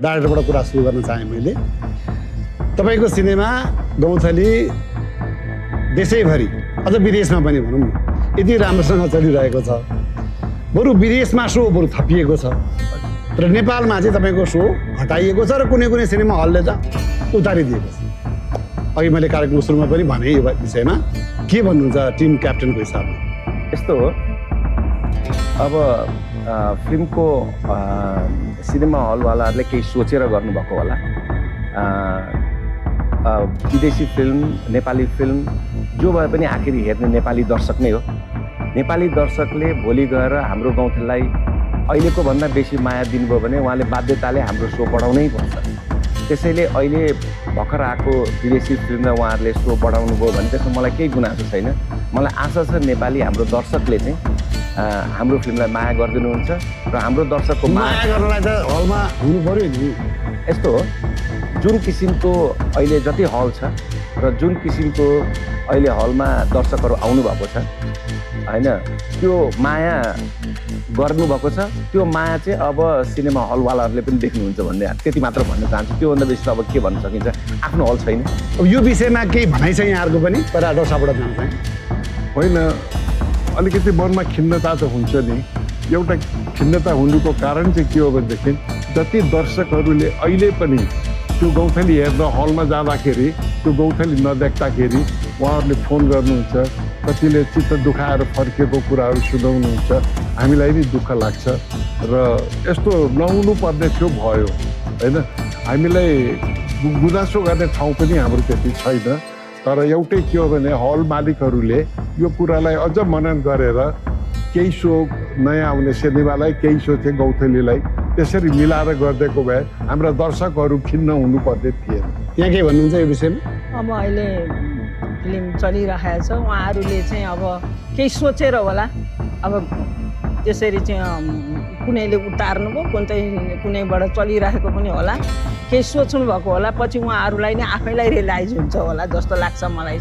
डाइरेक्टरबाट कुरा सुरु गर्न चाहेँ मैले। तपाईँको सिनेमा गौँथली देशैभरि अझ विदेशमा पनि भनौँ न यति राम्रोसँग चलिरहेको छ, बरु विदेशमा सो बरु थपिएको छ, तर नेपालमा चाहिँ तपाईँको सो हटाइएको छ र कुनै कुनै सिनेमा हलले त उतारिदिएको छ। अघि मैले कार्यक्रमको सुरुमा पनि भने यो विषयमा के भन्नुहुन्छ टिम क्याप्टेनको हिसाबले? यस्तो हो, अब फिल्मको सिनेमा हलवालाहरूले केही सोचेर गर्नुभएको होला। विदेशी फिल्म, नेपाली फिल्म जो भए पनि आखिर हेर्ने नेपाली दर्शक नै हो। नेपाली दर्शकले भोलि गएर हाम्रो गौँथलीलाई अहिलेको भन्दा बेसी माया दिनुभयो भने उहाँले बाध्यताले हाम्रो सो बढाउनै पर्छ। त्यसैले अहिले भर्खर आएको विदेशी फिल्मलाई उहाँहरूले सो बढाउनु भयो भने त्यसमा मलाई केही गुनासो छैन। मलाई आशा छ नेपाली हाम्रो दर्शकले चाहिँ हाम्रो फिल्मलाई माया गरिदिनुहुन्छ र हाम्रो दर्शकको माया गर्नलाई त हलमा हुनु पर्यो नि। यस्तो हो, जुन किसिमको अहिले जति हल छ र जुन किसिमको अहिले हलमा दर्शकहरू आउनुभएको छ होइन, त्यो माया गर्नुभएको छ। त्यो माया चाहिँ अब सिनेमा हलवालाहरूले पनि देख्नुहुन्छ भन्ने त्यति मात्र भन्न चाहन्छु। त्योभन्दा बेसी त अब के भन्न सकिन्छ, आफ्नो हल छैन। अब यो विषयमा केही भनाइ छ यहाँहरूको पनि? पहिला डोसाबाट जान्छ होइन, अलिकति मनमा खिन्नता त हुन्छ नि। एउटा खिन्नता हुनुको कारण चाहिँ के हो भनेदेखि जति दर्शकहरूले अहिले पनि त्यो गौँथली हेर्न हलमा जाँदाखेरि त्यो गौँथली नदेख्दाखेरि उहाँहरूले फोन गर्नुहुन्छ, कतिले चित्त दुखाएर फर्किएको कुराहरू सुनाउनुहुन्छ। हामीलाई नि दुःख लाग्छ र यस्तो नहुनु पर्ने थियो भयो होइन। हामीलाई गुनासो गर्ने ठाउँ पनि हाम्रो त्यति छैन, तर एउटै के हो भने हल मालिकहरूले यो कुरालाई अझ मनन गरेर केही सो नयाँ आउने सिनेमालाई, केही सो चाहिँ गौँथलीलाई त्यसरी मिलाएर गरिदिएको भए हाम्रा दर्शकहरू खिन्न हुनुपर्ने थिएन। यहाँ के भन्नुहुन्छ यो विषयमा? अब अहिले फिल्म चलिरहेको छ, उहाँहरूले चाहिँ अब केही सोचेर होला। अब त्यसरी चाहिँ कुनैले उतार्नुभयो, कुनैबाट चलिरहेको पनि होला, केही सोच्नु भएको होला। पछि उहाँहरूलाई नै आफैलाई रियलाइज हुन्छ होला जस्तो लाग्छ मलाई।